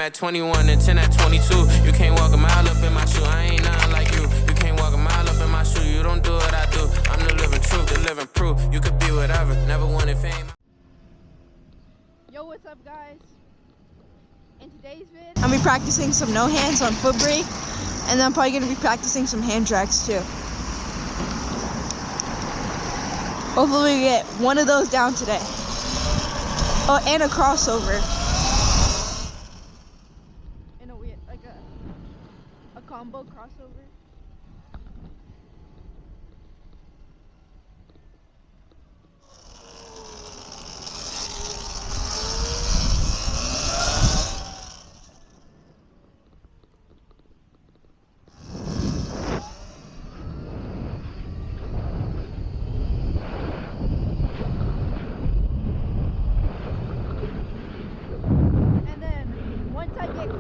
at 21 and 10 at 22. You can't walk a mile up in my shoe. I ain't nothing like you. You can't walk a mile up in my shoe. You don't do what I do. I'm the living truth, the living proof. You could be whatever, never wanted fame. Yo, what's up, guys? In today's vid, I'm gonna be practicing some no hands on foot brake, and then I'm probably gonna be practicing some hand drags too. Hopefully we get one of those down today. Oh, and a crossover. in a weird, like a combo crossover.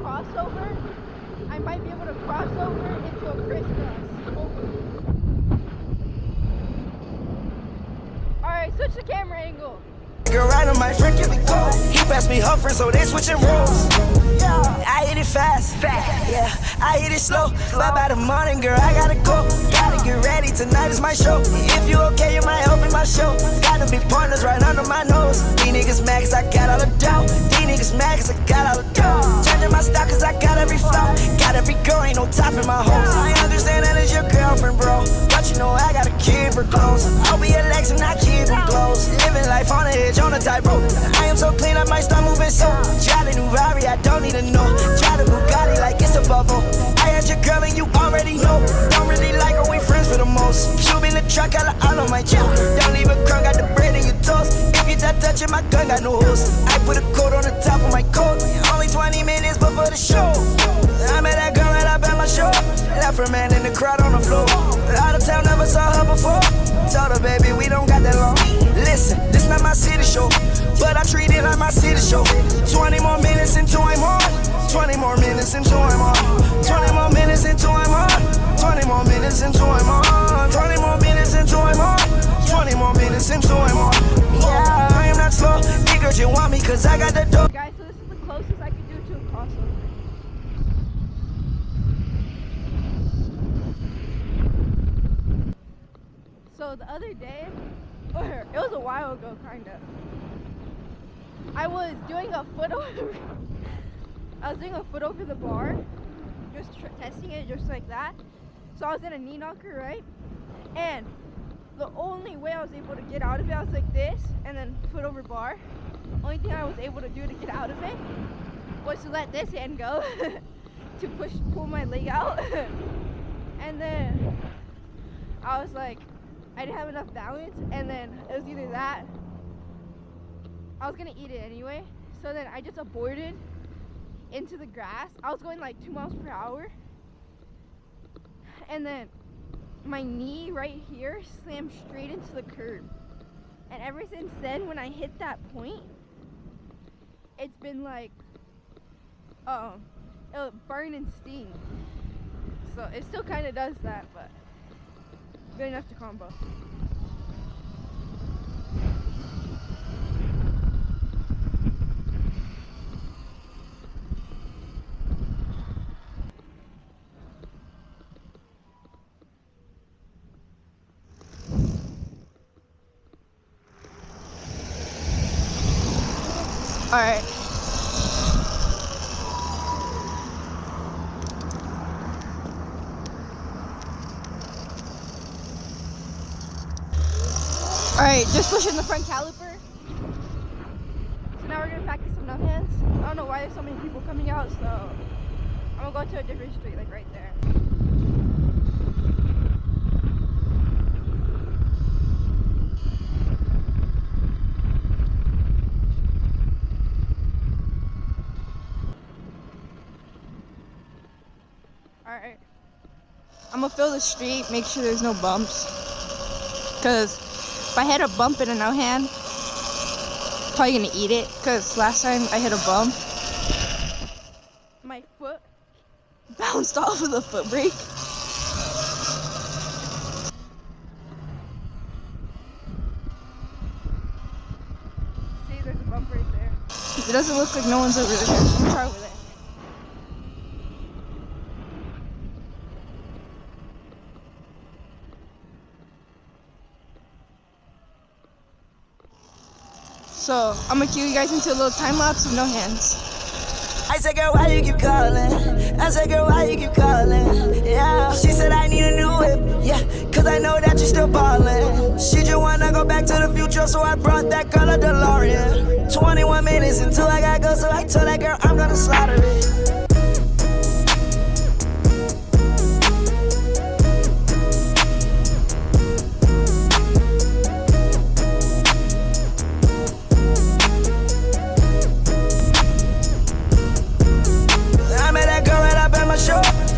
Crossover, I might be able to cross over into a crisscross. Alright, switch the camera angle. Girl, right on my friend, give me go. He passed me her friend, so they switching roles. I hit it fast, yeah, I hit it slow. Bye bye the morning, girl, I gotta go. Gotta get ready, tonight is my show. If you okay, you might help in my show. Gotta be partners right under my nose. These niggas mad cause I got all the dough. These niggas mad cause I got all the dough. Changing my style cause I got every flow. Got every girl, ain't no top in my hose. I understand that it's your girlfriend, bro, but you know I gotta keep her close. I'll be your legs and I keep them close. Living life on the edge, on the tightrope. I am so clean, I might start moving so. Try the new Rari, I don't need to know. Try the Bugatti like it's a bubble. I had your girl and you already know. Don't really like her, we friends for the most. Shoot me in the truck, I all on my chill. Don't even crunk, got the bread in your toast. If you start touching my gun, got no host. I put a coat on the top of my coat. Only 20 minutes before the show. I met that girl right up at my show. Left her man in the crowd on the floor. Out of town, never saw her before. Told her, baby, we don't got that long. Listen, this not my city show, but I treat it like my city show. 20 more minutes until I'm on. 20 more minutes until I'm on. 20 more minutes until I'm on. 20 more minutes until I'm on. 20 more minutes until I'm on. 20 more minutes until I'm on. Yeah, I am not slow. Niggas, you want me cause I got the dope. Guys, so this is the closest I could do to a crossover. So the other day, or it was a while ago, kinda, I was doing a foot over. I was doing a foot over the bar, just testing it just like that. So I was in a knee knocker, right? And the only way I was able to get out of it, I was like this, and then foot over bar. Only thing I was able to do to get out of it was to let this hand go to pull my leg out. And then I was like, I didn't have enough balance, and then it was either that, I was gonna eat it anyway, so then I just aborted into the grass. I was going like 2 miles per hour, and then my knee right here slammed straight into the curb, and ever since then, when I hit that point, it's been like it'll burn and sting. So it still kind of does that, but good enough to combo. All right. Alright, just pushing the front caliper. So now we're gonna practice some no hands. I don't know why there's so many people coming out, so I'm gonna go to a different street, like right there. Alright. I'm gonna fill the street, make sure there's no bumps. Cause if I hit a bump in a no hand, probably gonna eat it. Cause last time I hit a bump, My foot bounced off of the foot brake. See, there's a bump right there. It doesn't look like no one's over there. I'm gonna try over there. So I'm gonna cue you guys into a little time lapse with no hands. I said, girl, why you keep calling? I said, girl, why you keep calling? Yeah. She said, I need a new whip. Yeah, cause I know that you're still ballin'. She just wanna go back to the future, so I brought that girl a DeLorean. 21 minutes until I gotta go, so I told that girl I'm gonna slaughter it.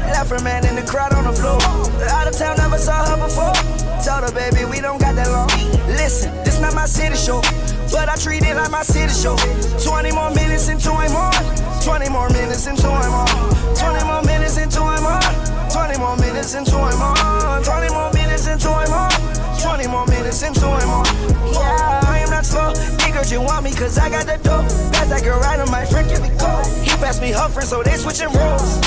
Left her man in the crowd on the floor. Out of town, never saw her before. Told her, baby, we don't got that long. Listen, this not my city show, but I treat it like my city show. 20 more minutes into I'm on. 20 more minutes into I'm on. 20 more minutes into I'm on. 20 more minutes into I'm on. 20 more minutes into I'm on. 20 more minutes into I'm on. Yeah, I am not slow. Nigga, you want me cause I got the dope. Pass that girl right on my friend, give me cold. He passed me her friend, so they switching roles.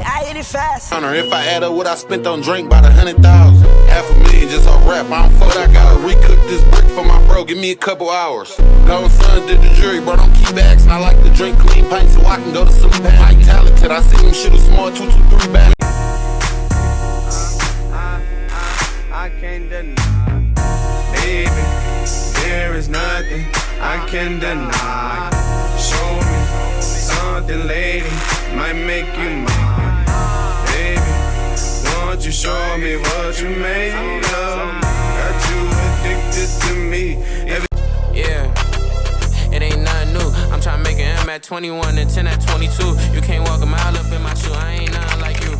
I hit it fast. If I add up what I spent on drink, about 100,000. $500,000 just off rap. I don't fuck. I gotta recook this brick for my bro. Give me a couple hours. Gone son did the jury, bro. Don't keep asking. I like to drink clean pints so I can go to some bad. I ain't talented. I see them shit was small 2, 2, 3 back. I can't deny, baby. There is nothing I can deny. Show me something, lady, might make you mine. Baby, won't you show me what you made of? Got you addicted to me. Yeah, it ain't nothing new. I'm tryna make an M at 21 and 10 at 22. You can't walk a mile up in my shoe. I ain't nothing like you.